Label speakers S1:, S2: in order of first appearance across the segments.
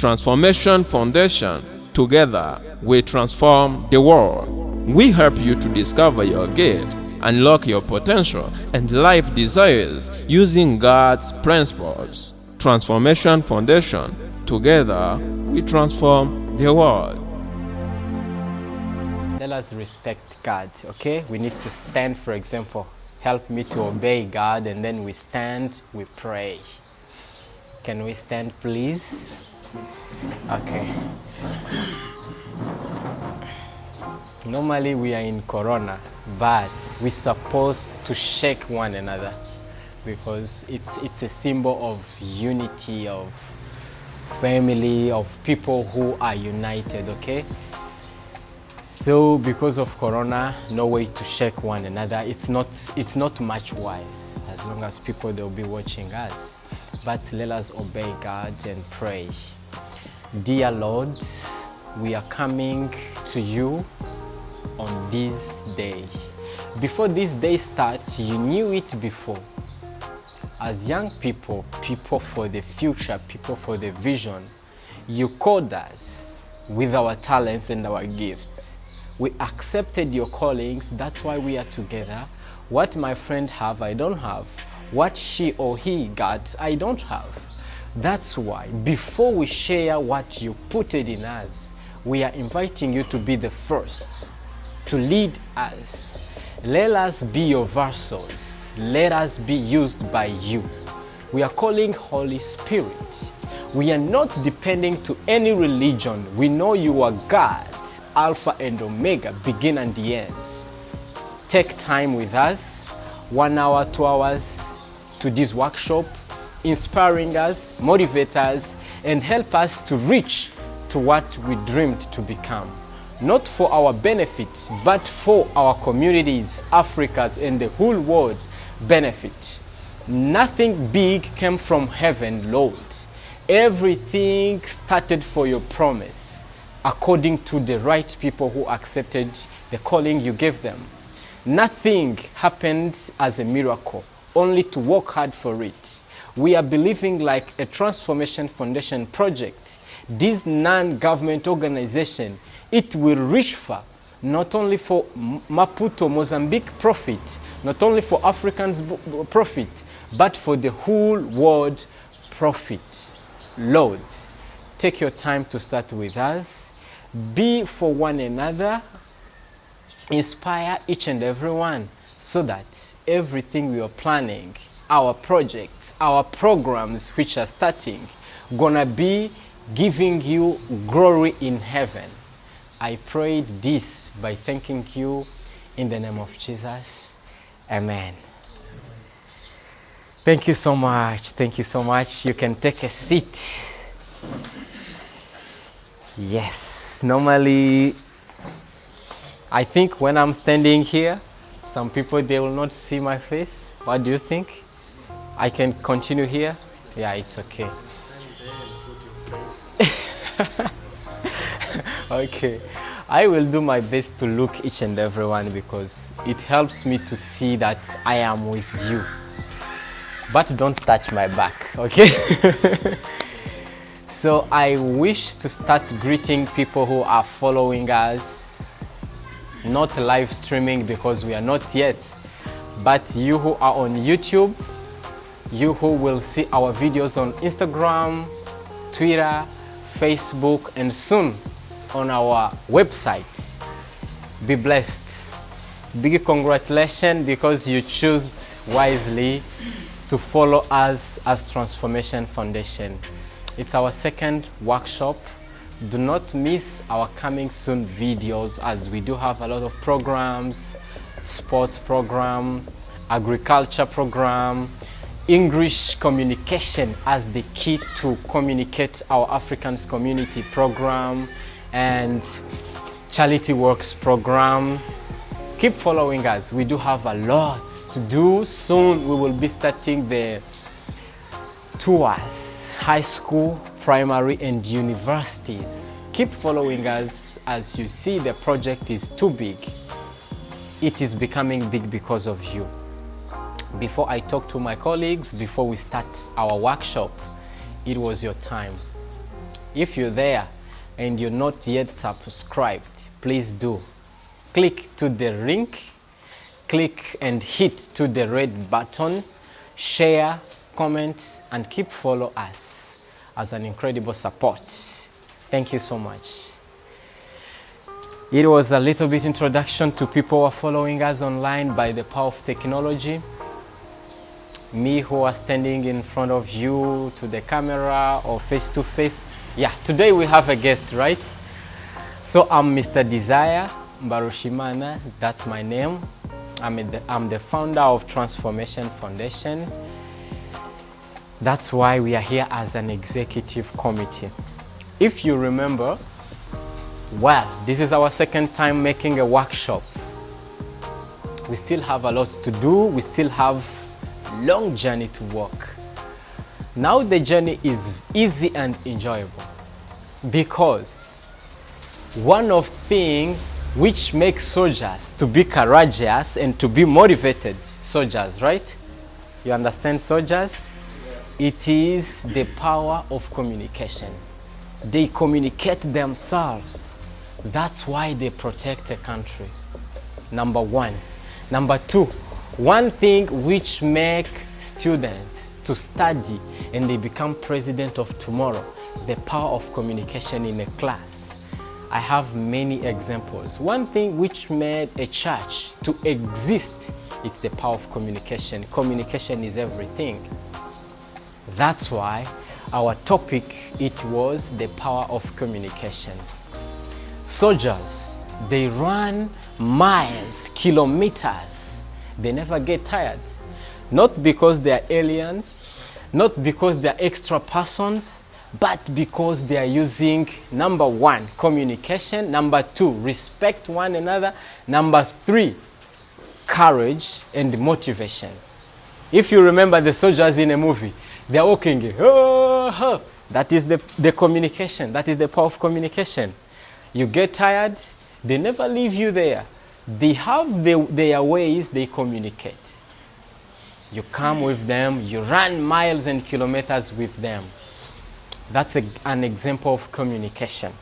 S1: Transformation Foundation. Together, we transform the world. We help you to discover your gift, unlock your potential and life desires using God's principles. Transformation Foundation. Together, we transform the world.
S2: Let us respect God, okay? We need to stand, for example. Help me to obey God, and then we stand, we pray. Can we stand, please? Okay. Normally we are in Corona, but we're supposed to shake one another because it's a symbol of unity, of family, of people who are united, okay? So because of Corona, no way to shake one another. It's not much wise as long as people they'll be watching us. But let us obey God and pray. Dear Lord, we are coming to you on this day. Before this day starts, you knew it before. As young people, people for the future, people for the vision, you called us with our talents and our gifts. We accepted your callings, that's why we are together. What my friend have, I don't have. What she or he got, I don't have. That's why before we share what you put it in us, we are inviting you to be the first, to lead us. Let us be your vessels. Let us be used by you. We are calling Holy Spirit. We are not depending to any religion. We know you are God, Alpha and Omega, begin and the end. Take time with us, 1 hour, 2 hours to this workshop, inspiring us, motivate us, and help us to reach to what we dreamed to become. Not for our benefit, but for our communities, Africa's, and the whole world's benefit. Nothing big came from heaven, Lord. Everything started for your promise, according to the right people who accepted the calling you gave them. Nothing happened as a miracle, only to work hard for it. We are believing like a Transformation Foundation project. This non-government organization, it will reach far, not only for Maputo, Mozambique profit, not only for Africans profit, but for the whole world profit. Lord, take your time to start with us. Be for one another. Inspire each and every one so that everything we are planning, our projects, our programs which are starting, gonna be giving you glory in heaven. I prayed this by thanking you in the name of Jesus. Amen. Thank you so much. Thank you so much. You can take a seat. Yes, normally I think when I'm standing here, some people they will not see my face. What do you think? I can continue here? Yeah, it's okay. Okay, I will do my best to look each and everyone because it helps me to see that I am with you. But don't touch my back, okay? So I wish to start greeting people who are following us, not live streaming because we are not yet, but you who are on YouTube, you who will see our videos on Instagram, Twitter, Facebook, and soon on our website. Be blessed. Big congratulations because you chose wisely to follow us as Transformation Foundation. It's our second workshop. Do not miss our coming soon videos as we do have a lot of programs, sports program, agriculture program, English communication as the key to communicate our Africans community program, and charity works program. Keep following us. We do have a lot to do. Soon we will be starting the tours, high school, primary, and universities. Keep following us. As you see, the project is too big. It is becoming big because of you. Before I talk to my colleagues, before we start our workshop, it was your time. If you're there and you're not yet subscribed, please do. Click to the link, click and hit to the red button, share, comment, and keep follow us as an incredible support. Thank you so much. It was a little bit introduction to people who are following us online by the power of technology. Me who are standing in front of you to the camera or face to face. Yeah, today we have a guest, right? So I'm Mr. Desire Mbarushimana, that's my name. I'm the founder of Transformation Foundation. That's why we are here as an executive committee. If you remember, well, this is our second time making a workshop. We still have a lot to do. We still have a long journey to walk. Now the journey is easy and enjoyable because one of the things which makes soldiers to be courageous and to be motivated soldiers, right? You understand soldiers? It is the power of communication. They communicate themselves. That's why they protect a country. Number one. Number two, one thing which make students to study and they become president of tomorrow, the power of communication in a class. I have many examples. One thing which made a church to exist is the power of communication. Communication is everything. That's why our topic, it was the power of communication. Soldiers, they run miles, kilometers. They never get tired. Not because they are aliens, not because they are extra persons, but because they are using, number one, communication, number two, respect one another, number three, courage and motivation. If you remember the soldiers in a movie, they are walking, oh, oh. That is the communication, that is the power of communication. You get tired, they never leave you there. They have their ways they communicate. You come with them, you run miles and kilometers with them. That's an example of communication.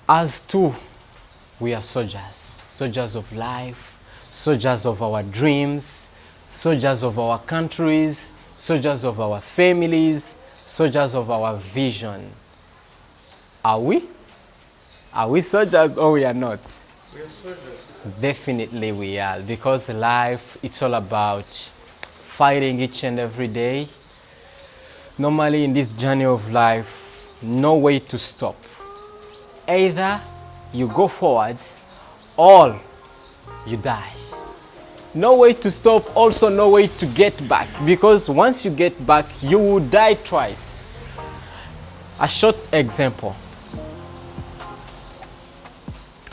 S2: As two, we are soldiers. Soldiers of life, soldiers of our dreams, soldiers of our countries, soldiers of our families, soldiers of our vision. Are we? Are we soldiers or we are not?
S1: We are soldiers.
S2: Definitely we are, because life, it's all about fighting each and every day. Normally in this journey of life, no way to stop. Either you go forward or you die. No way to stop, also no way to get back, because once you get back, you will die twice. A short example.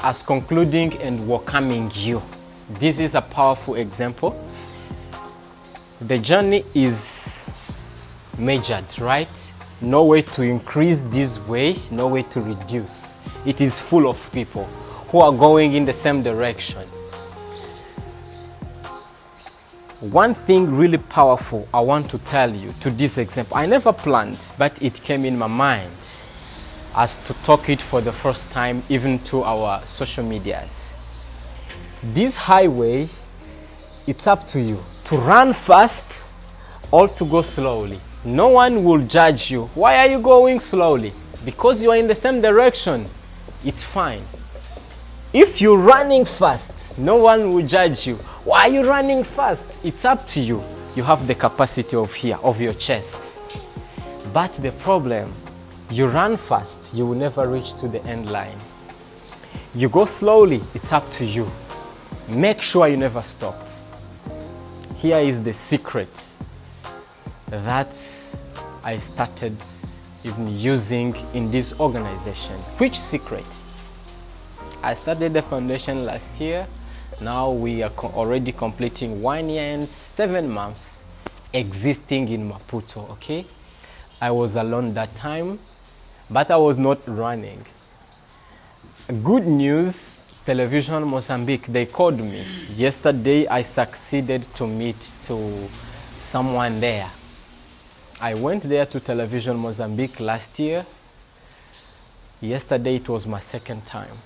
S2: As concluding and welcoming you. This is a powerful example. The journey is measured, right? No way to increase this way, no way to reduce. It is full of people who are going in the same direction. One thing really powerful I want to tell you to this example. I never planned, but it came in my mind as to talk it for the first time, even to our social medias. This highway, it's up to you to run fast or to go slowly. No one will judge you. Why are you going slowly? Because you are in the same direction. It's fine. If you're running fast, no one will judge you. Why are you running fast? It's up to you. You have the capacity of here, of your chest. But the problem, you run fast, you will never reach to the end line. You go slowly, it's up to you. Make sure you never stop. Here is the secret that I started even using in this organization. Which secret? I started the foundation last year. Now we are already completing 1 year and 7 months existing in Maputo, okay? I was alone that time, but I was not running. Good news, Television Mozambique, they called me. Yesterday I succeeded to meet to someone there. I went there to Television Mozambique last year. Yesterday it was my second time.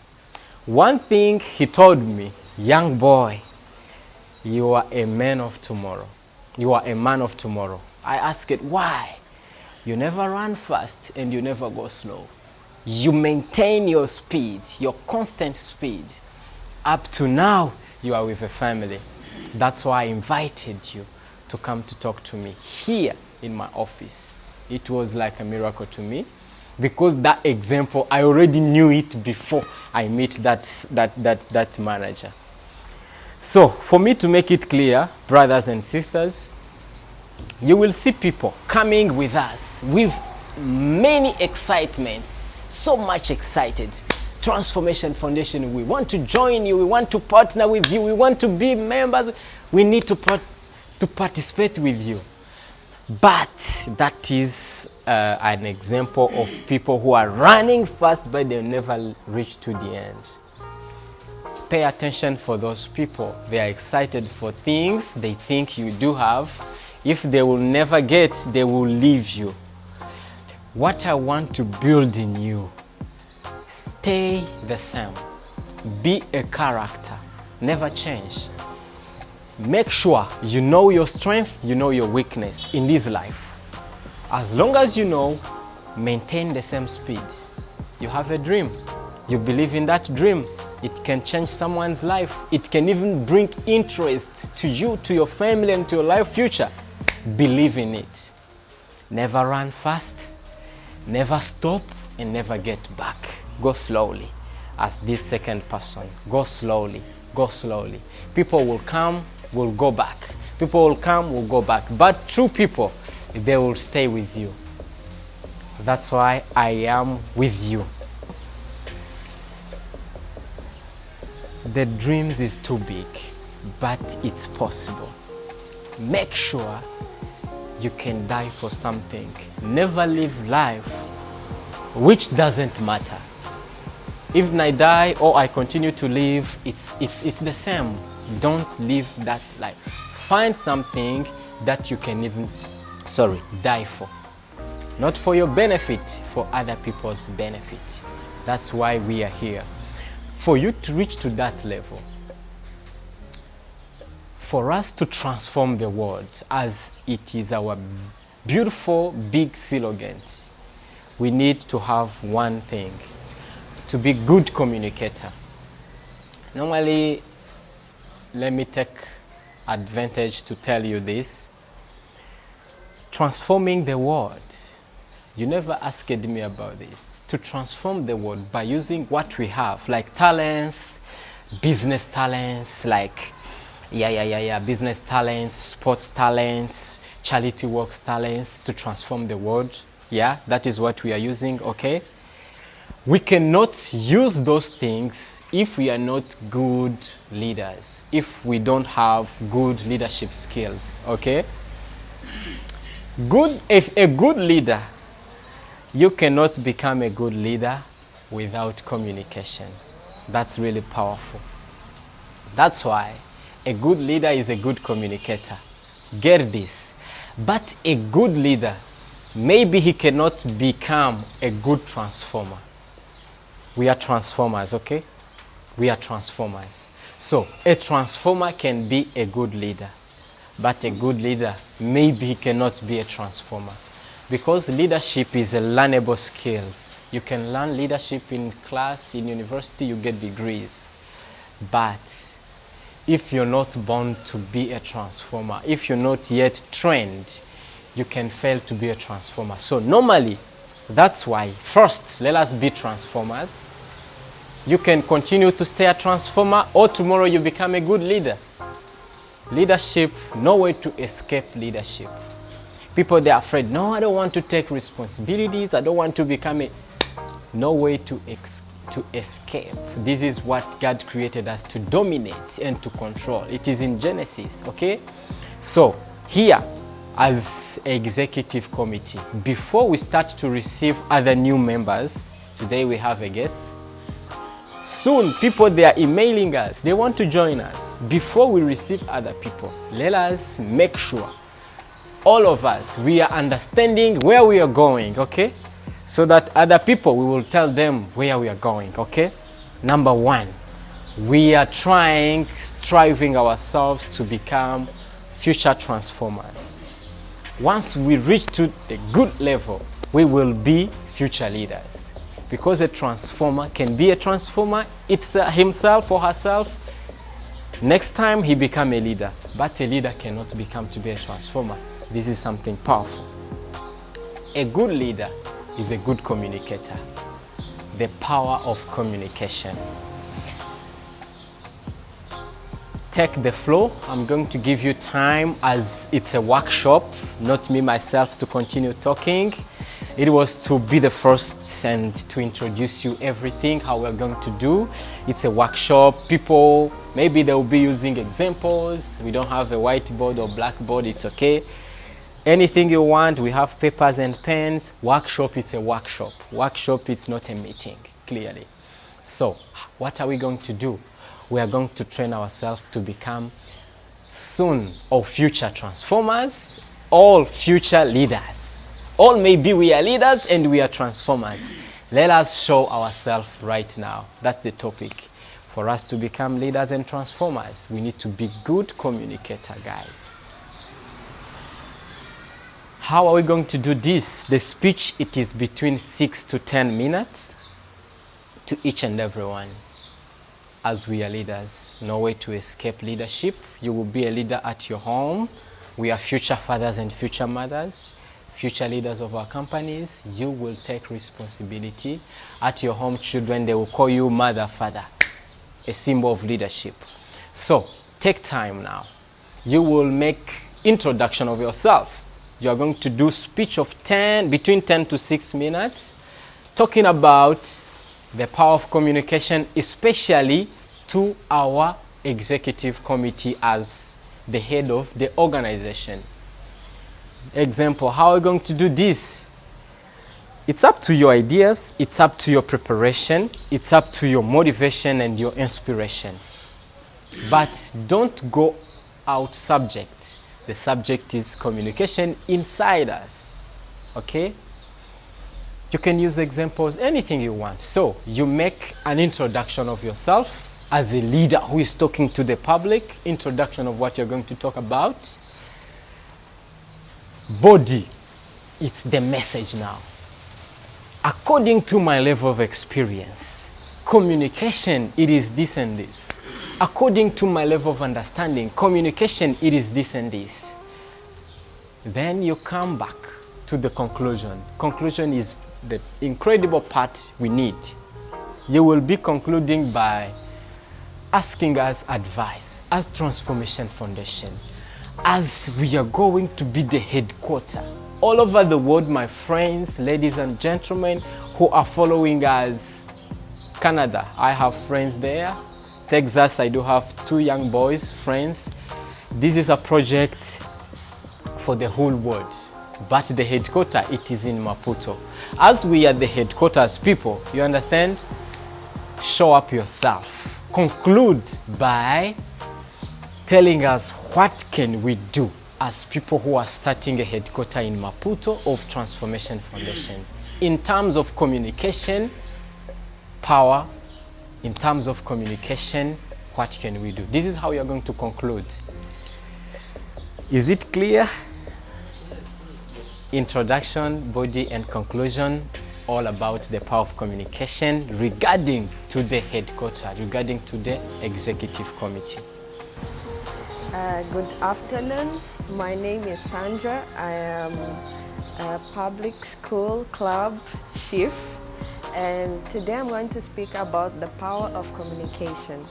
S2: One thing he told me, young boy, you are a man of tomorrow. You are a man of tomorrow. I asked it, why? You never run fast and you never go slow. You maintain your speed, your constant speed. Up to now, you are with a family. That's why I invited you to come to talk to me here in my office. It was like a miracle to me because that example, I already knew it before I met that manager. So, for me to make it clear, brothers and sisters, you will see people coming with us with many excitements, so much excited. Transformation Foundation, we want to join you, we want to partner with you, we want to be members, we need to participate with you. But that is an example of people who are running fast but they never reach to the end. Pay attention for those people. They are excited for things they think you do have. If they will never get, they will leave you. What I want to build in you, stay the same. Be a character. Never change. Make sure you know your strength, you know your weakness in this life. As long as you know, maintain the same speed. You have a dream. You believe in that dream. It can change someone's life. It can even bring interest to you, to your family, and to your life future. Believe in it. Never run fast. Never stop and never get back. Go slowly. As this second person, go slowly. Go slowly. People will come, will go back. People will come, will go back. But true people, they will stay with you. That's why I am with you. The dreams is too big, but it's possible. Make sure you can die for something. Never live life which doesn't matter. If I die or I continue to live, it's the same. Don't live that life. Find something that you can even, die for. Not for your benefit, for other people's benefit. That's why we are here. For you to reach to that level, for us to transform the world as it is our beautiful big slogan, we need to have one thing, to be good communicator. Normally, let me take advantage to tell you this. Transforming the world. You never asked me about this. To transform the world by using what we have, like talents, business talents, business talents, sports talents, charity works talents, to transform the world. Yeah, that is what we are using, okay? We cannot use those things if we are not good leaders, if we don't have good leadership skills, okay? If a good leader, you cannot become a good leader without communication. That's really powerful. That's why a good leader is a good communicator. Get this. But a good leader, maybe he cannot become a good transformer. We are transformers, okay? We are transformers. So, a transformer can be a good leader. But a good leader, maybe he cannot be a transformer. Because leadership is a learnable skills. You can learn leadership in class, in university, you get degrees. But if you're not born to be a transformer, if you're not yet trained, you can fail to be a transformer. So normally, that's why, first, let us be transformers. You can continue to stay a transformer, or tomorrow you become a good leader. Leadership, no way to escape leadership. People, they're afraid, no, I don't want to take responsibilities, I don't want to become a... No way to escape. This is what God created us to dominate and to control. It is in Genesis, okay? So, here, as executive committee, before we start to receive other new members, today we have a guest. Soon, people, they are emailing us. They want to join us. Before we receive other people, let us make sure all of us, we are understanding where we are going, okay? So that other people, we will tell them where we are going, okay? Number one, we are striving ourselves to become future transformers. Once we reach to a good level, we will be future leaders. Because a transformer can be a transformer himself or herself. Next time he become a leader, but a leader cannot become to be a transformer. This is something powerful. A good leader is a good communicator. The power of communication. Take the floor. I'm going to give you time as it's a workshop, not me myself to continue talking. It was to be the first and to introduce you everything, how we're going to do. It's a workshop. People, maybe they'll be using examples. We don't have a whiteboard or blackboard, it's okay. Anything you want, we have papers and pens. Workshop, it's a workshop. Workshop, it's not a meeting, clearly. So, what are we going to do? We are going to train ourselves to become soon or future transformers, all future leaders. All maybe we are leaders and we are transformers. Let us show ourselves right now. That's the topic. For us to become leaders and transformers, we need to be good communicator, guys. How are we going to do this? The speech, it is between 6 to 10 minutes to each and everyone. As we are leaders, no way to escape leadership. You will be a leader at your home. We are future fathers and future mothers. Future leaders of our companies, you will take responsibility. At your home, children, they will call you mother, father, a symbol of leadership. So, take time now. You will make introduction of yourself. You are going to do speech of between 10 to 6 minutes, talking about the power of communication, especially to our executive committee as the head of the organization. Example, how are we going to do this? It's up to your ideas, it's up to your preparation, it's up to your motivation and your inspiration. But don't go out subject. The subject is communication inside us. Okay? You can use examples, anything you want. So, you make an introduction of yourself as a leader who is talking to the public, introduction of what you're going to talk about. Body, it's the message now. According to my level of experience, communication, it is this and this. According to my level of understanding, communication, it is this and this. Then you come back to the conclusion. Conclusion is the incredible part we need. You will be concluding by asking us advice as Transformation Foundation. As we are going to be the headquarters all over the world, my friends, ladies and gentlemen who are following us. Canada, I have friends there. Texas, I do have 2 young boys, friends. This is a project for the whole world, but the headquarters, it is in Maputo. As we are the headquarters people, you understand? Show up yourself. Conclude by telling us what can we do as people who are starting a headquarters in Maputo of Transformation Foundation. In terms of communication, power, in terms of communication, what can we do? This is how we are going to conclude. Is it clear? Introduction, body, and conclusion, all about the power of communication regarding to the headquarters, regarding to the executive committee.
S3: Good afternoon. My name is Sandra. I am a public school club chief, and today I'm going to speak about the power of communication.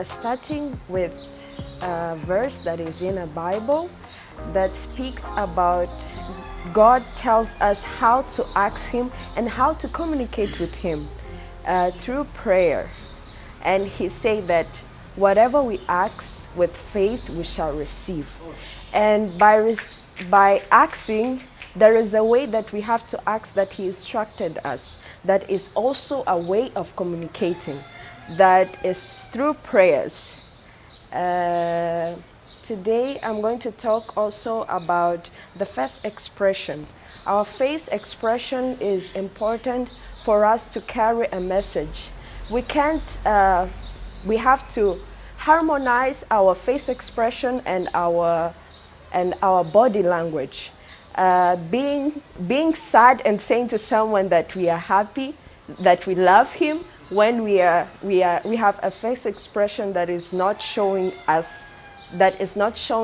S3: Starting with a verse that is in a Bible that speaks about God tells us how to ask Him and how to communicate with Him through prayer. And He said that whatever we ask with faith, we shall receive. And by asking, there is a way that we have to ask that He instructed us. That is also a way of communicating. That is through prayers. today I'm going to talk also about the face expression. Our face expression is important for us to carry a message. We have to harmonize our face expression and our body language. Being sad and saying to someone that we are happy, that we love him, when we have a face expression that is not showing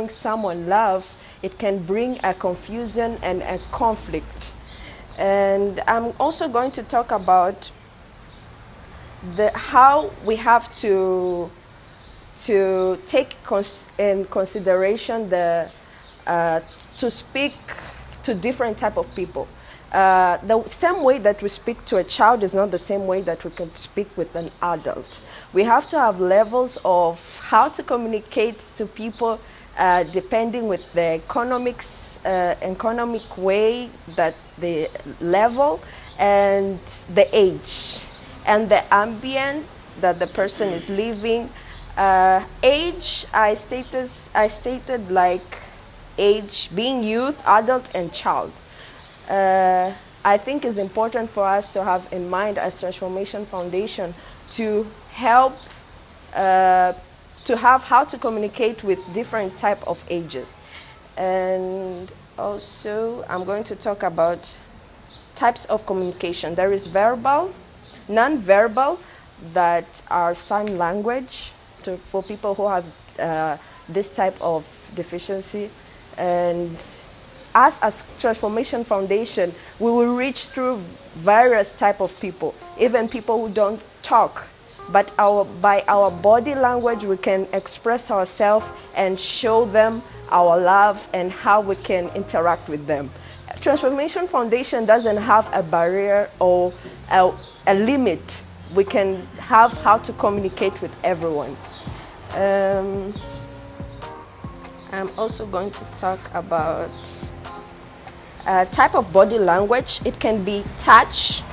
S3: someone love, it can bring a confusion and a conflict. And I'm also going to talk about how we have to take in consideration to speak to different type of people. The same way that we speak to a child is not the same way that we can speak with an adult. We have to have levels of how to communicate to people depending with the economic way that the level and the age and the ambient that the person is living. Age, I stated like age being youth, adult, and child. I think it's important for us to have in mind as Transformation Foundation to help to have how to communicate with different type of ages. And also I'm going to talk about types of communication. There is verbal, non-verbal, that are sign language for people who have this type of deficiency. And us as Transformation Foundation, we will reach through various type of people, even people who don't talk. But by our body language, we can express ourselves and show them our love and how we can interact with them. Transformation Foundation doesn't have a barrier or a limit. We can have how to communicate with everyone. I'm also going to talk about type of body language. It can be touch,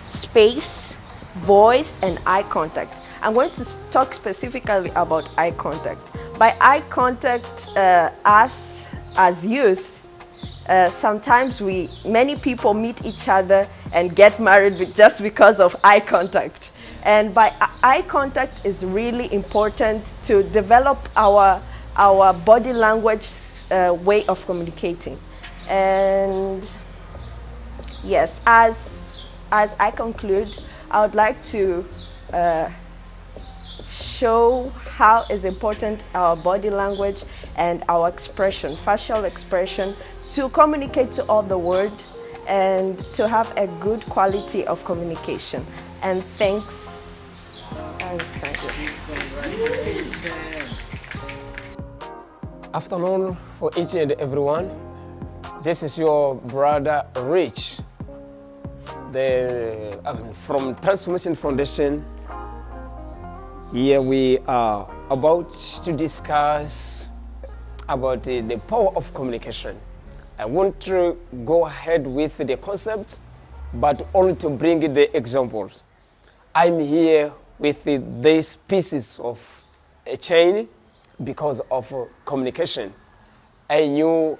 S3: space, voice, and eye contact. I'm going to talk specifically about eye contact. By eye contact, us as youth, sometimes many people meet each other and get married just because of eye contact. And by eye contact is really important to develop our body language way of communicating. And yes, as I conclude, I would like to show how is important our body language and our expression, facial expression, to communicate to all the world and to have a good quality of communication. And thanks. And thank you.
S4: Afternoon for each and everyone. This is your brother Rich, from Transformation Foundation. Here we are about to discuss about the power of communication. I want to go ahead with the concepts, but only to bring the examples. I'm here with these pieces of a chain because of communication. I knew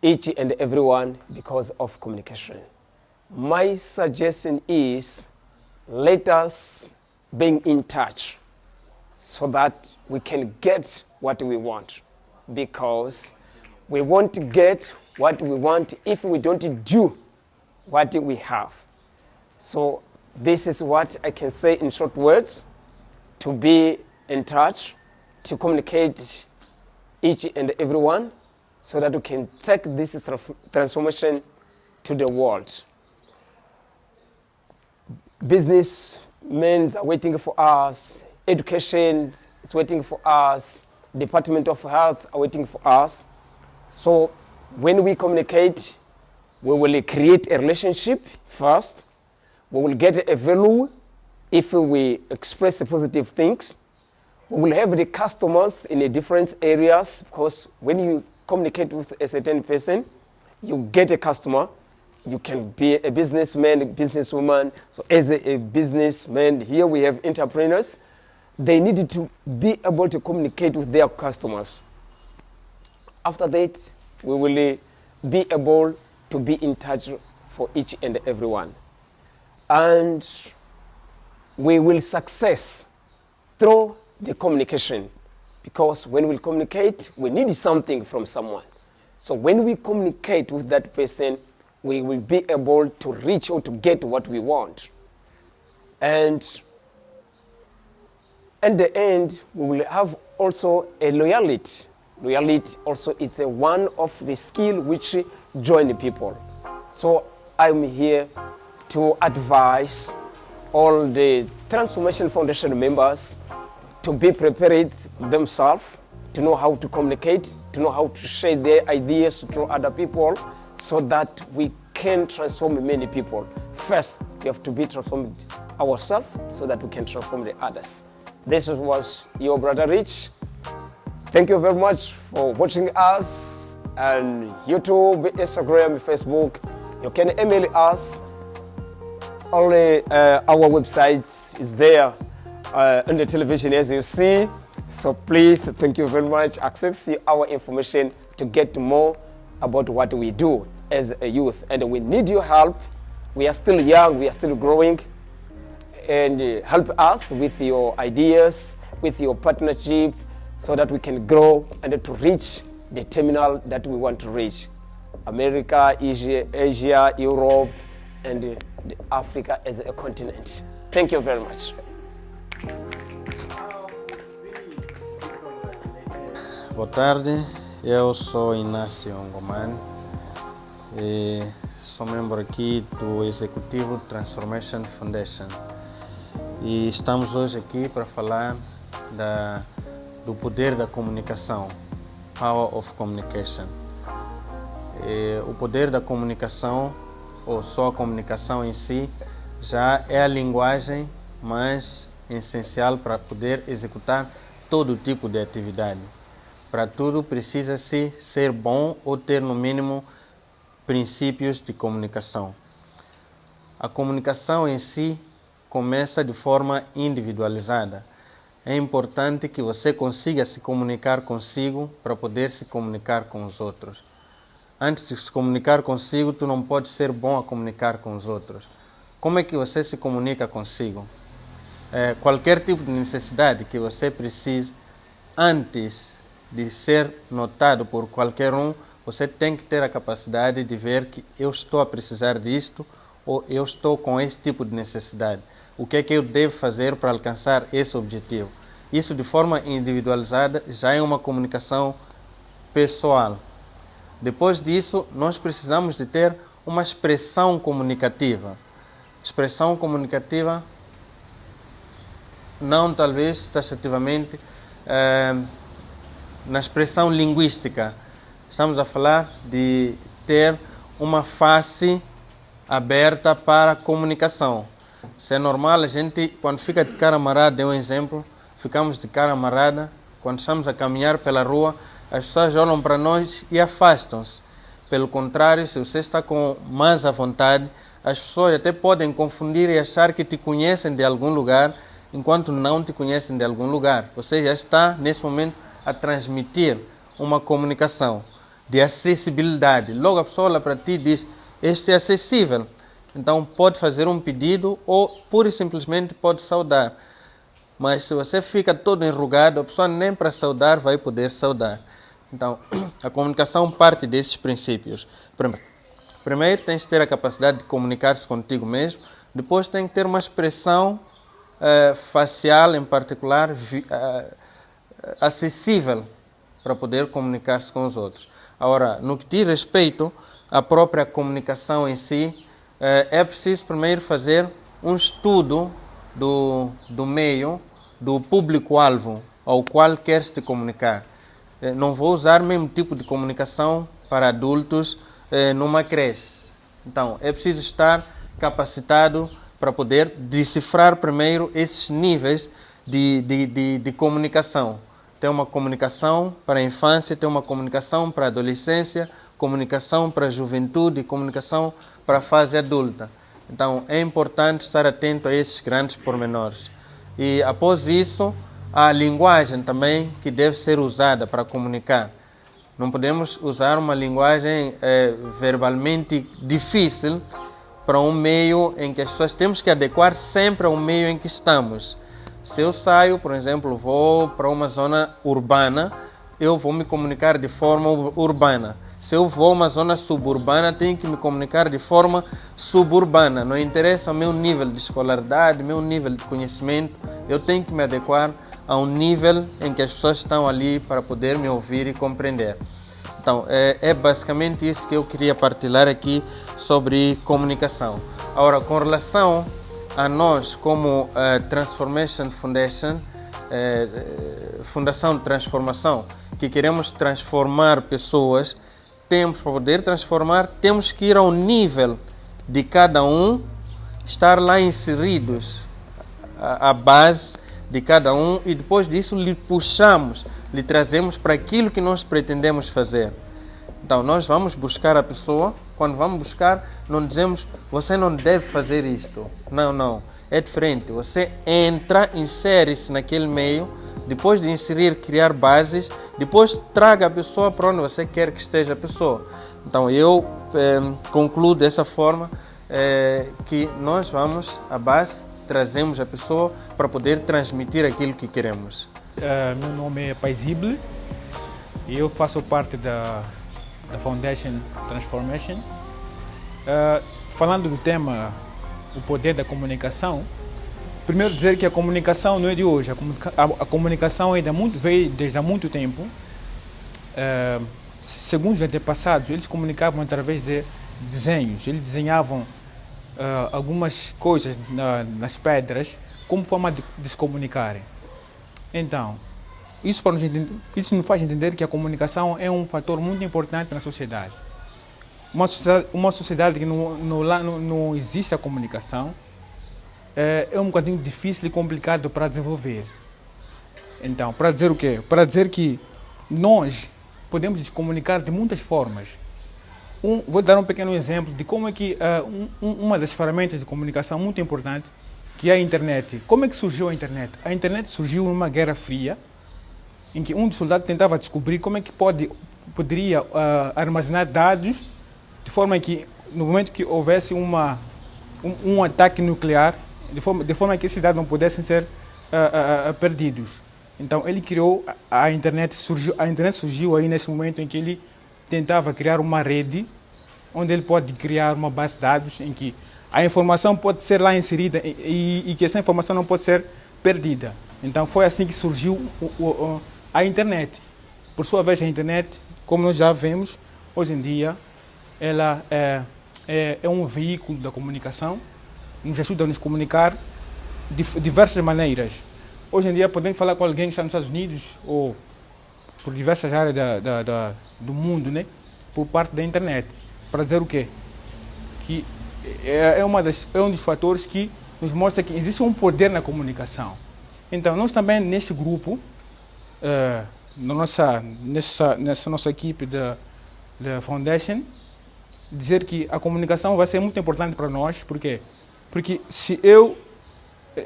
S4: each and everyone because of communication. My suggestion is let us be in touch so that we can get what we want, because we won't get what we want if we don't do what we have. So this is what I can say in short words: to be in touch, to communicate each and everyone, so that we can take this transformation to the world. Businessmen are waiting for us, education is waiting for us, Department of Health are waiting for us. So when we communicate, we will create a relationship first. We will get a value if we express positive things. We will have the customers in the different areas, because when you communicate with a certain person, you get a customer. You can be a businessman, a businesswoman. So as a businessman, here we have entrepreneurs. they need to be able to communicate with their customers. After that, we will be able to be in touch for each and everyone. And we will success through the communication, because when we communicate, we need something from someone. So when we communicate with that person, we will be able to reach or to get what we want. And at the end, we will have also a loyalty. Loyalty also is one of the skills which join people. So I'm here to advise all the Transformation Foundation members to be prepared themselves, to know how to communicate, to know how to share their ideas to other people, so that we can transform many people. First, we have to be transformed ourselves so that we can transform the others. This was your brother Rich. Thank you very much for watching us on YouTube, Instagram, Facebook. You can email us. Only our website is there on the television, as you see. So please, thank you very much. Access our information to get more about what we do as a youth. And we need your help. We are still young, we are still growing. And help us with your ideas, with your partnership, so that we can grow and to reach the terminal that we want to reach. America, Asia, Europe, and Africa as a continent. Thank you very much.
S5: Boa tarde, eu sou Inácio Ngomani e sou membro aqui do Executivo Transformation Foundation. E estamos hoje aqui para falar do poder da comunicação, Power of Communication. O poder da comunicação, ou só a comunicação em si, já é a linguagem mais essencial para poder executar todo tipo de atividade. Para tudo precisa-se ser bom ou ter no mínimo princípios de comunicação. A comunicação em si começa de forma individualizada. É importante que você consiga se comunicar consigo para poder se comunicar com os outros. Antes de se comunicar consigo, tu não pode ser bom a comunicar com os outros. Como é que você se comunica consigo? Qualquer tipo de necessidade que você precise, antes de ser notado por qualquer um, você tem que ter a capacidade de ver que eu estou a precisar disto ou eu estou com esse tipo de necessidade. O que é que eu devo fazer para alcançar esse objetivo? Isso de forma individualizada já é uma comunicação pessoal. Depois disso, nós precisamos de ter uma expressão comunicativa. Expressão comunicativa, não talvez taxativamente, na expressão linguística. Estamos a falar de ter uma face aberta para a comunicação. Isso é normal, a gente, quando fica de cara amarrada, é um exemplo, ficamos de cara amarrada, quando estamos a caminhar pela rua, as pessoas olham para nós e afastam-se. Pelo contrário, se você está com mais à vontade, as pessoas até podem confundir e achar que te conhecem de algum lugar, enquanto não te conhecem de algum lugar. Você já está, nesse momento, a transmitir uma comunicação de acessibilidade. Logo a pessoa olha para ti e diz, este é acessível. Então pode fazer um pedido ou pura e simplesmente pode saudar. Mas se você fica todo enrugado, a pessoa nem para saudar vai poder saudar. Então a comunicação parte desses princípios. Primeiro tens que ter a capacidade de comunicar-se contigo mesmo. Depois tem que ter uma expressão facial em particular acessível para poder comunicar-se com os outros. Agora, no que diz respeito à própria comunicação em si, é preciso primeiro fazer um estudo do meio, do público-alvo ao qual queres te comunicar. Não vou usar o mesmo tipo de comunicação para adultos numa creche. Então, é preciso estar capacitado para poder decifrar primeiro esses níveis de comunicação. Tem uma comunicação para a infância, tem uma comunicação para a adolescência, comunicação para a juventude, comunicação para a fase adulta. Então, é importante estar atento a esses grandes pormenores. E após isso, a linguagem também que deve ser usada para comunicar. Não podemos usar uma linguagem verbalmente difícil para um meio em que as pessoas temos que adequar sempre ao meio em que estamos. Se eu saio, por exemplo, vou para uma zona urbana, eu vou me comunicar de forma urbana. Se eu vou a uma zona suburbana, tenho que me comunicar de forma suburbana. Não interessa o meu nível de escolaridade, meu nível de conhecimento, eu tenho que me adequar a um nível em que as pessoas estão ali para poder me ouvir e compreender. Então, é basicamente isso que eu queria partilhar aqui sobre comunicação. Agora, com relação a nós, como Transformation Foundation, Fundação de Transformação, que queremos transformar pessoas, para poder transformar, temos que ir ao nível de cada um, estar lá inseridos, a base de cada um, e depois disso lhe puxamos, lhe trazemos para aquilo que nós pretendemos fazer. Então, nós vamos buscar a pessoa. Quando vamos buscar, não dizemos, você não deve fazer isto. Não. É diferente. Você entra, insere-se naquele meio, depois de inserir, criar bases, depois traga a pessoa para onde você quer que esteja a pessoa. Então, eu concluo dessa forma que nós vamos à base, trazemos a pessoa para poder transmitir aquilo que queremos.
S6: Meu nome é Paisible e eu faço parte da Foundation Transformation. Falando do tema, o poder da comunicação, primeiro dizer que a comunicação não é de hoje, a comunicação veio desde há muito tempo. Segundo os antepassados, eles comunicavam através de desenhos, eles desenhavam algumas coisas nas pedras como forma de se comunicarem. Então, isso nos faz entender que a comunicação é um fator muito importante na sociedade. Uma sociedade que não existe a comunicação é um bocadinho difícil e complicado para desenvolver. Então, para dizer o quê? Para dizer que nós podemos nos comunicar de muitas formas. Vou dar um pequeno exemplo de como é que uma das ferramentas de comunicação muito importante, que é a internet. Como é que surgiu a internet? A internet surgiu numa Guerra Fria, em que um dos soldados tentava descobrir como é que poderia armazenar dados de forma que, no momento que houvesse um ataque nuclear, de forma que esses dados não pudessem ser perdidos. Então, ele criou a internet. A internet surgiu aí nesse momento em que ele tentava criar uma rede, onde ele pode criar uma base de dados em que a informação pode ser lá inserida e que essa informação não pode ser perdida. Então, foi assim que surgiu a internet. Por sua vez, a internet, como nós já vemos, hoje em dia, ela é um veículo da comunicação, nos ajuda a nos comunicar de diversas maneiras. Hoje em dia, podemos falar com alguém que está nos Estados Unidos ou por diversas áreas do mundo, né? Por parte da internet. Para dizer o quê? Que é um dos fatores que nos mostra que existe um poder na comunicação. Então, nós também, neste grupo, nessa nossa equipe da Foundation, dizer que a comunicação vai ser muito importante para nós. Por quê? Porque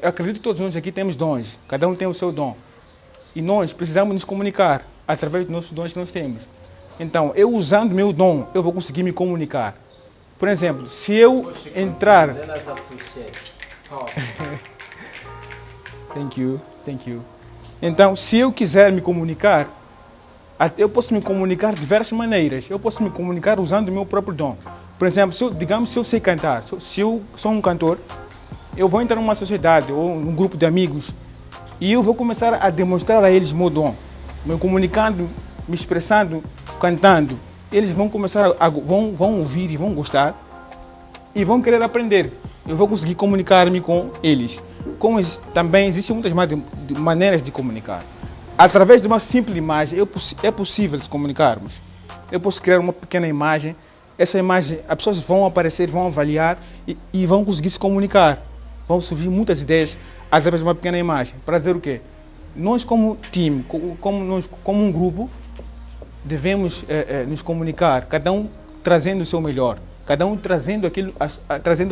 S6: acredito que todos nós aqui temos dons, cada um tem o seu dom. E nós precisamos nos comunicar através dos nossos dons que nós temos. Então, eu usando meu dom, eu vou conseguir me comunicar. Por exemplo, se eu entrar... Thank you. Então, se eu quiser me comunicar, eu posso me comunicar de diversas maneiras. Eu posso me comunicar usando o meu próprio dom. Por exemplo, se eu sei cantar, se eu sou um cantor, eu vou entrar numa sociedade ou num grupo de amigos e eu vou começar a demonstrar a eles o meu dom. Me comunicando, me expressando, cantando. Eles vão começar vão ouvir e vão gostar e vão querer aprender. Eu vou conseguir comunicar-me com eles. Também existem muitas maneiras de comunicar. Através de uma simples imagem, é possível se comunicarmos. Eu posso criar uma pequena imagem. Essa imagem, as pessoas vão aparecer, vão avaliar e vão conseguir se comunicar. Vão surgir muitas ideias através de uma pequena imagem. Para dizer o quê? Nós, como time, como um grupo, devemos nos comunicar, cada um trazendo o seu melhor, cada um trazendo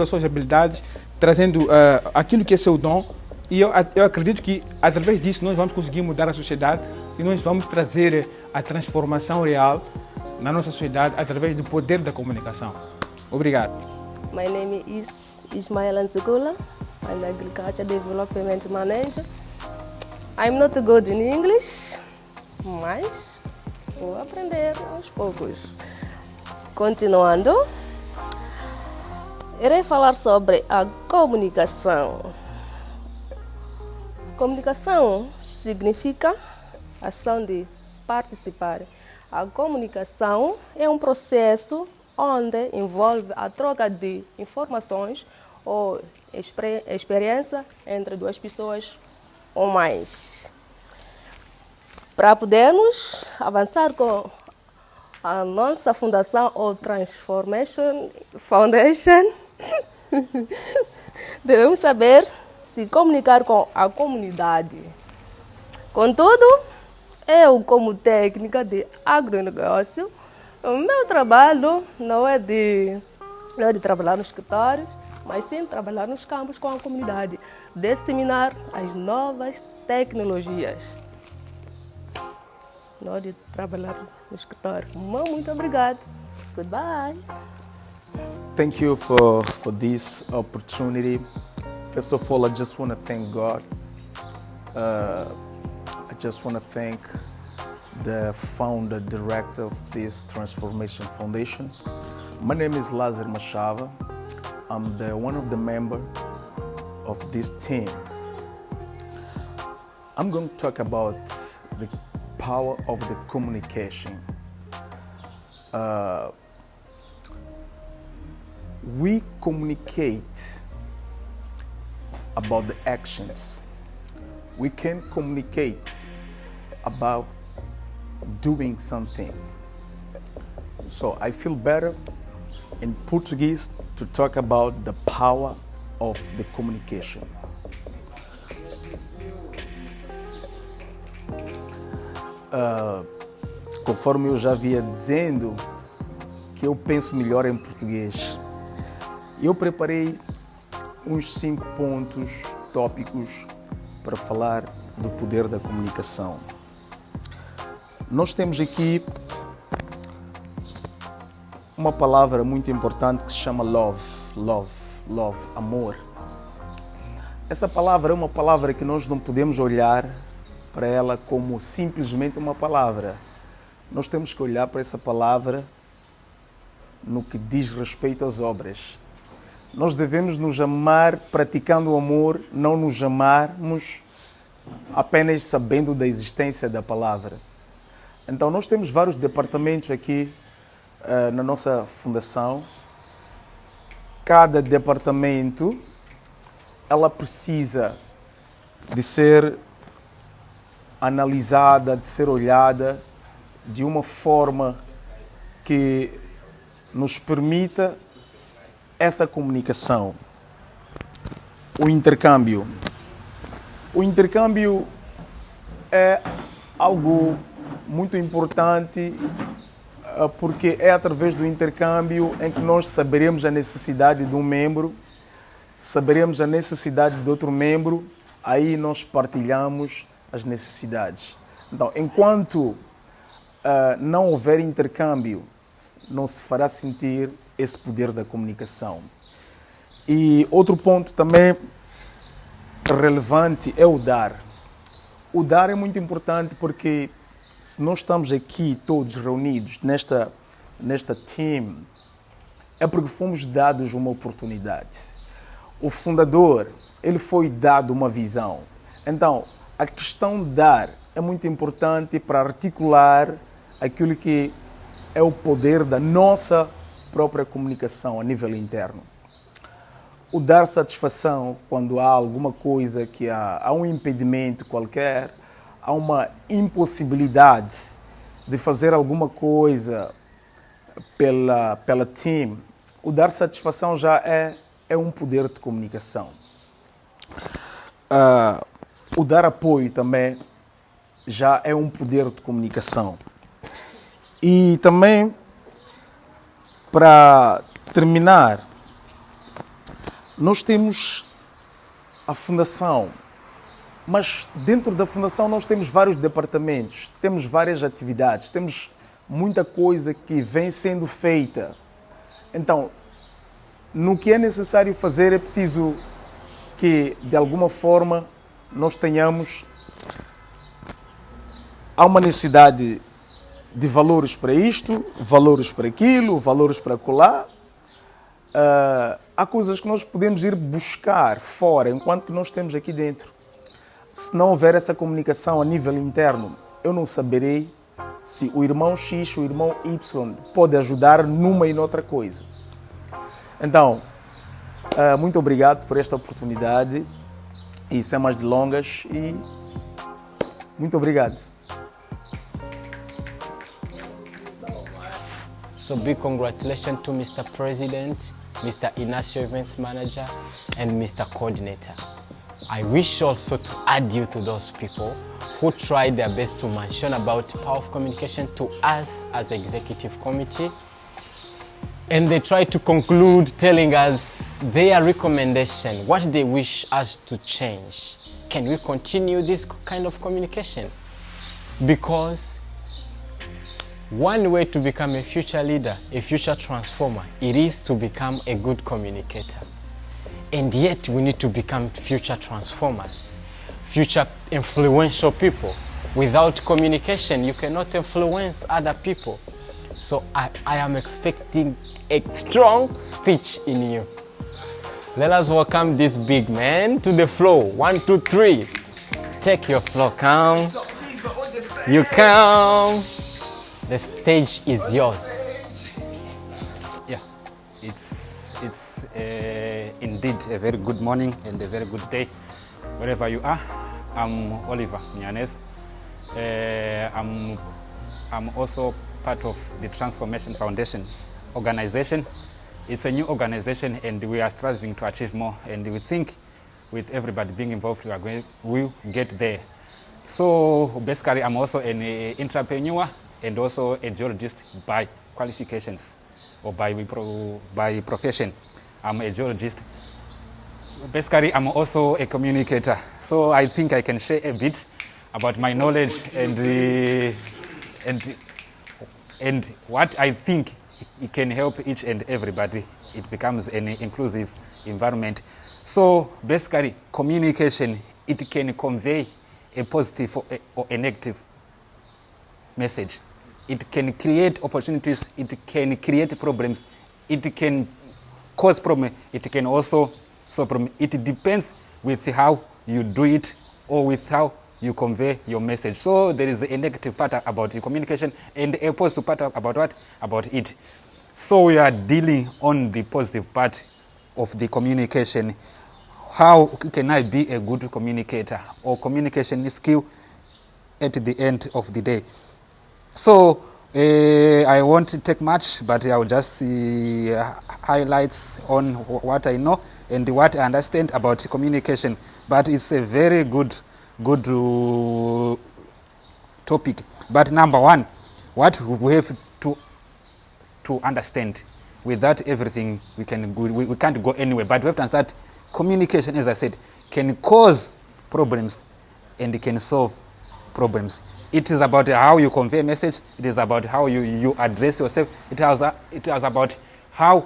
S6: as suas habilidades, trazendo aquilo que é seu dom, E eu acredito que através disso nós vamos conseguir mudar a sociedade e nós vamos trazer a transformação real na nossa sociedade através do poder da comunicação. Obrigado.
S3: My name is Ismael Anzegula. I'm the Agriculture Development Manager. I'm not good in English, mas vou aprender aos poucos. Continuando, irei falar sobre a comunicação. Comunicação significa ação de participar. A comunicação é um processo onde envolve a troca de informações ou experiência entre duas pessoas ou mais. Para podermos avançar com a nossa fundação ou Transformation Foundation, devemos saber se comunicar com a comunidade. Contudo, eu, como técnica de agronegócio, o meu trabalho não é de trabalhar nos escritórios, mas sim trabalhar nos campos com a comunidade, disseminar as novas tecnologias. Não de trabalhar no escritório. Muito obrigado. Goodbye.
S7: Thank you for this opportunity. First of all, I just want to thank God. I just want to thank the founder, director of this Transformation Foundation. My name is Lazar Machava. I'm one of the members of this team. I'm going to talk about the power of the communication. We communicate about the actions. We can communicate about doing something. So I feel better in Portuguese to talk about the power of the communication. Conforme eu já havia dizendo que eu penso melhor em português, eu preparei uns 5 pontos tópicos para falar do poder da comunicação. Nós temos aqui uma palavra muito importante que se chama love, amor. Essa palavra é uma palavra que nós não podemos olhar para ela como simplesmente uma palavra. Nós temos que olhar para essa palavra no que diz respeito às obras. Nós devemos nos amar praticando o amor, não nos amarmos apenas sabendo da existência da palavra. Então, nós temos vários departamentos aqui na nossa fundação. Cada departamento, ela precisa de ser analisada, de ser olhada de uma forma que nos permita essa comunicação. O intercâmbio. O intercâmbio é algo muito importante porque é através do intercâmbio em que nós saberemos a necessidade de um membro, saberemos a necessidade de outro membro, aí nós partilhamos as necessidades. Então, enquanto não houver intercâmbio, não se fará sentir esse poder da comunicação. E outro ponto também relevante é o dar. O dar é muito importante porque se nós estamos aqui todos reunidos nesta team, é porque fomos dados uma oportunidade. O fundador, ele foi dado uma visão. Então, a questão de dar é muito importante para articular aquilo que é o poder da nossa própria comunicação a nível interno. O dar satisfação quando há alguma coisa que há um impedimento qualquer, há uma impossibilidade de fazer alguma coisa pela team, o dar satisfação já é um poder de comunicação. O dar apoio também já é um poder de comunicação. E também, para terminar, nós temos a fundação Mas dentro da Fundação nós temos vários departamentos, temos várias atividades, temos muita coisa que vem sendo feita. Então, no que é necessário fazer é preciso que, de alguma forma, nós tenhamos... Há uma necessidade de valores para isto, valores para aquilo, valores para acolá. Há coisas que nós podemos ir buscar fora, enquanto que nós temos aqui dentro. Se não houver essa comunicação a nível interno, eu não saberei se o irmão X, o irmão Y pode ajudar numa e noutra coisa. Então, muito obrigado por esta oportunidade e sem mais delongas e muito obrigado.
S2: So big congratulations to Mr. President, Mr. Inacio Events Manager, and Mr. Coordinator. I wish also to add you to those people who tried their best to mention about power of communication to us as executive committee. And they tried to conclude telling us their recommendation, what they wish us to change. Can we continue this kind of communication? Because one way to become a future leader, a future transformer, it is to become a good communicator. And yet we need to become future transformers, future influential people. Without communication, you cannot influence other people. So I am expecting a strong speech in you. Let us welcome this big man to the floor. 1, 2, 3. Take your floor, come. You come. The stage is yours.
S8: Yeah, it's indeed a very good morning and a very good day wherever you are. I'm Oliver Nyanes. I'm also part of the Transformation Foundation organization. It's a new organization and we are striving to achieve more, and we think with everybody being involved we'll get there. So basically I'm also an entrepreneur and also a geologist by qualifications or by profession. I'm a geologist. Basically, I'm also a communicator. So I think I can share a bit about my knowledge and what I think it can help each and everybody. It becomes an inclusive environment. So basically, communication, it can convey a positive or a negative message. It can create opportunities, it can create problems, it can cause problems, it can also solve problems. It depends with how you do it or with how you convey your message. So there is a negative part about the communication and a positive part about what? About it. So we are dealing on the positive part of the communication. How can I be a good communicator or communication skill at the end of the day? So I won't take much, but I will just highlights on what I know and what I understand about communication. But it's a very good topic. But number one, what we have to understand, without everything we can't go anywhere. But we have to understand communication, as I said, can cause problems and can solve problems. It is about how you convey a message. It is about how you address yourself. It was about how,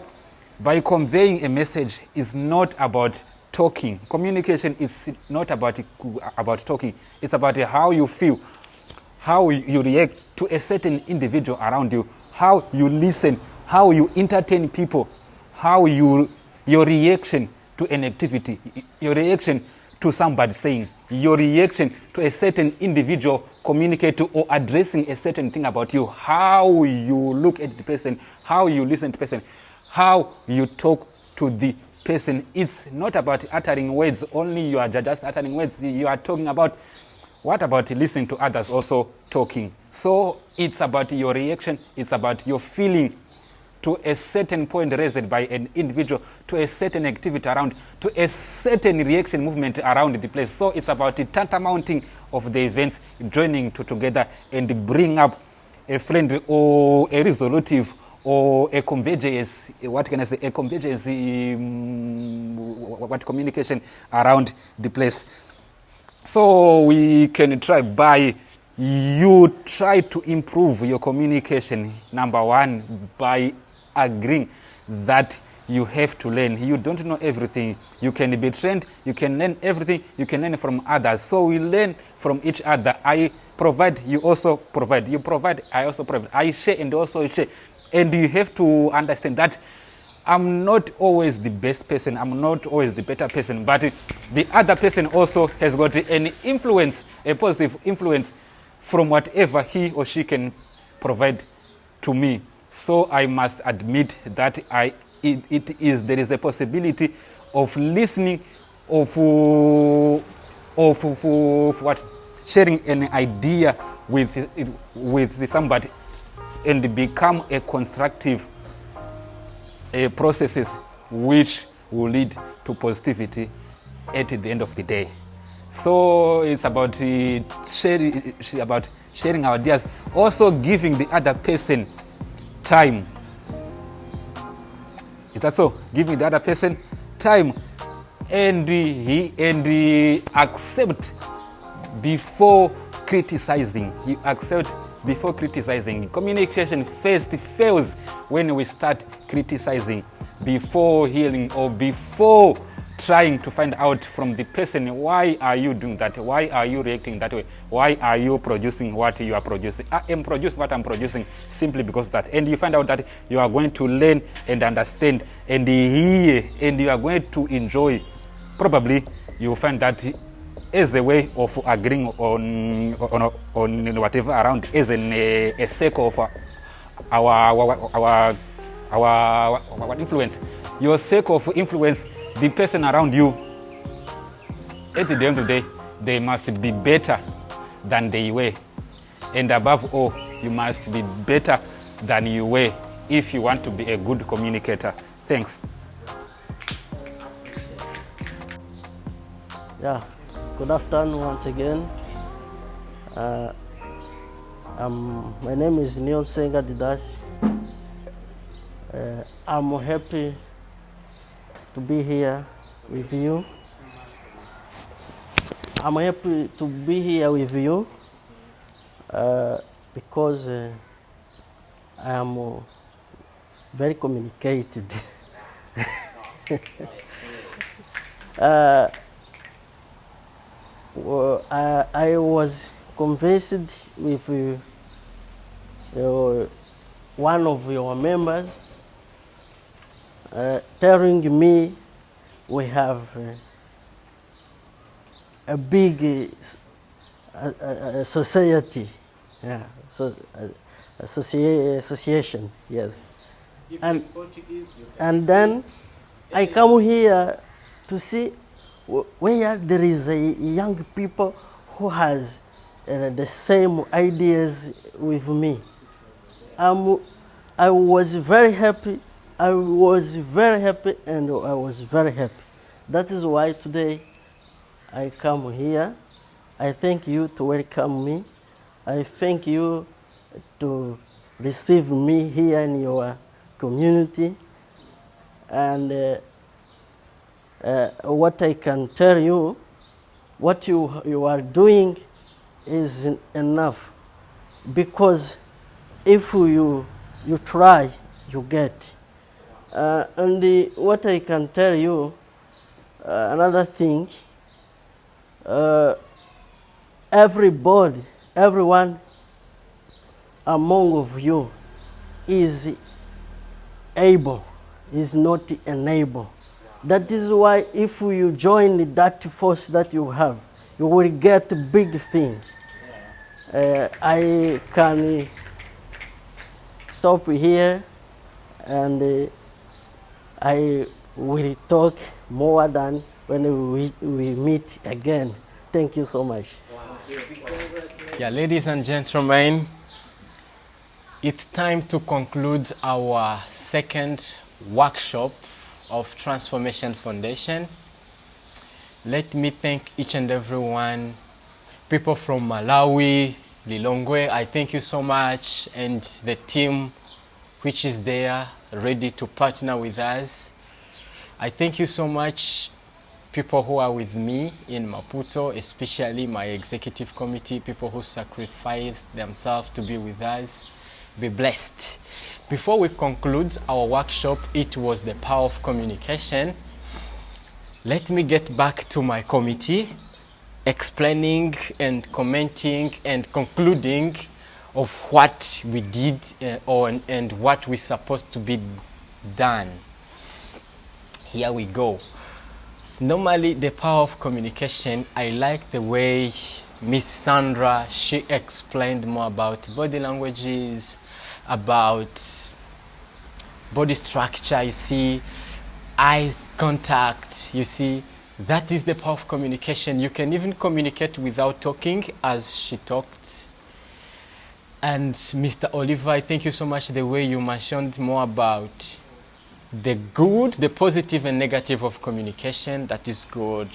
S8: by conveying a message, is not about talking. Communication is not about talking. It's about how you feel, how you react to a certain individual around you, how you listen, how you entertain people, how your reaction to an activity, your reaction to somebody saying, your reaction to a certain individual communicating or addressing a certain thing about you, how you look at the person, how you listen to the person, how you talk to the person. It's not about uttering words only. You are just uttering words. You are talking about, what about listening to others also talking? So it's about your reaction. It's about your feeling to a certain point raised by an individual, to a certain activity around, to a certain reaction movement around the place. So it's about the tantamounting of the events, joining together and bring up a friendly or a resolutive or a convergence, what can I say, a convergence, what communication around the place. So we can try by you try to improve your communication, number one, by agreeing that you have to learn. You don't know everything. You can be trained, you can learn everything, you can learn from others. So we learn from each other. I provide, you also provide. You provide, I also provide. I share and also share. And you have to understand that I'm not always the best person, I'm not always the better person, but the other person also has got an influence, a positive influence from whatever he or she can provide to me. So I must admit that there is the possibility of listening, of what, sharing an idea with somebody and become a constructive processes which will lead to positivity at the end of the day. So it's about sharing our ideas, also giving the other person time. Is that so? Giving the other person time, and he accept before criticizing. He accept before criticizing. Communication first fails when we start criticizing before healing or before trying to find out from the person, why are you doing that? Why are you reacting that way? Why are you producing what you are producing? I am producing what I'm producing simply because of that. And you find out that you are going to learn and understand and hear, and you are going to enjoy. Probably you will find that as a way of agreeing on whatever around, as a circle of our influence. Your circle of influence, the person around you, at the end of the day, they must be better than they were. And above all, you must be better than you were if you want to be a good communicator. Thanks.
S9: Yeah, good afternoon once again. My name is Neil Senga Didas. I'm happy to be here with you. I'm happy to be here with you because I am very communicated. I was convinced with one of your members telling me we have a big society, yeah, so association, yes. And then I come here to see where there is a young people who has the same ideas with me. I was very happy. I was very happy, and I was very happy. That is why today I come here. I thank you to welcome me. I thank you to receive me here in your community. And what I can tell you, what you are doing is enough. Because if you try, you get. And what I can tell you, another thing, everyone among of you is able, is not unable. That is why if you join that force that you have, you will get a big thing. I can stop here and I will talk more than when we meet again. Thank you so much.
S2: Yeah, ladies and gentlemen, it's time to conclude our second workshop of Transformation Foundation. Let me thank each and every one, people from Malawi, Lilongwe, I thank you so much, and the team which is there ready to partner with us. I thank you so much, people people who are with me in Maputo, especially my executive committee, people who sacrificed themselves to be with us. Be blessed. Before we conclude our workshop, it was the power of communication. Let me get back to my committee, explaining and commenting and concluding of what we did and what we supposed to be done. Here we go. Normally, the power of communication, I like the way Miss Sandra, she explained more about body languages, about body structure, you see, eye contact, you see. That is the power of communication. You can even communicate without talking, as she talked. And Mr. Oliver, thank you so much the way you mentioned more about the good, the positive and negative of communication. That is good.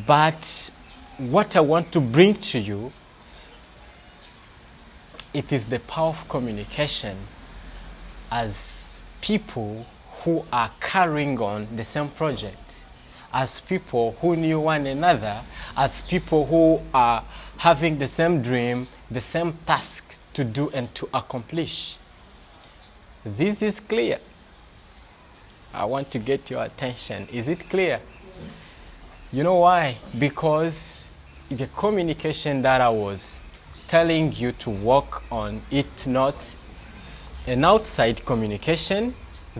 S2: But what I want to bring to you, it is the power of communication as people who are carrying on the same project, as people who knew one another, as people who are having the same dream, the same tasks to do and to accomplish. This is clear. I want to get your attention. Is it clear? Yes. You know why? Because the communication that I was telling you to work on, it's not an outside communication.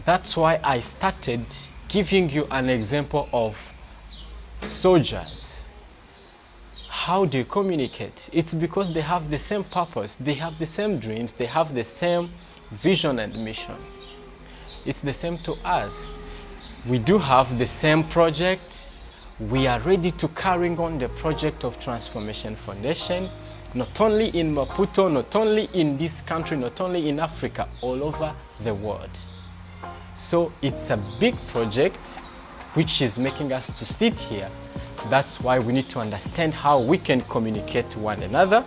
S2: That's why I started giving you an example of soldiers. How do you communicate? It's because they have the same purpose, they have the same dreams, they have the same vision and mission. It's the same to us. We do have the same project. We are ready to carry on the project of Transformation Foundation, not only in Maputo, not only in this country, not only in Africa, all over the world. So it's a big project which is making us to sit here. That's why we need to understand how we can communicate to one another.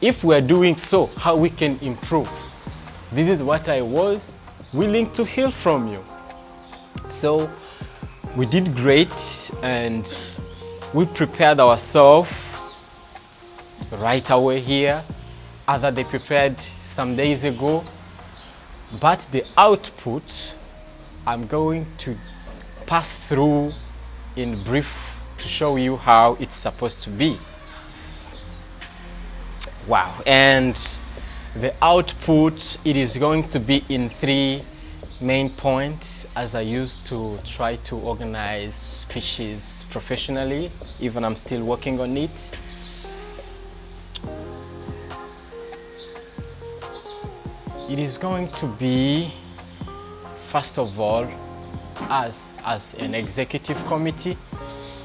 S2: If we're doing so, how we can improve. This is what I was willing to hear from you. So we did great and we prepared ourselves right away here. Other they prepared some days ago. But the output, I'm going to pass through in brief to show you how it's supposed to be. Wow. And the output, it is going to be in 3 main points, as I used to try to organize speeches professionally. Even I'm still working on it. It is going to be, first of all, us as an executive committee.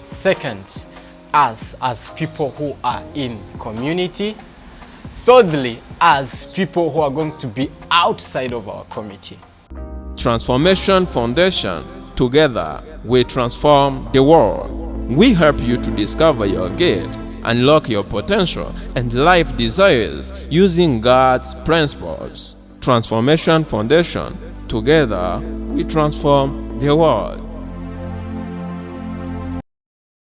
S2: Second, us as people who are in community. Thirdly, as people who are going to be outside of our committee.
S1: Transformation Foundation. Together, we transform the world. We help you to discover your gift, unlock your potential and life desires using God's principles. Transformation Foundation. Together, we transform the world.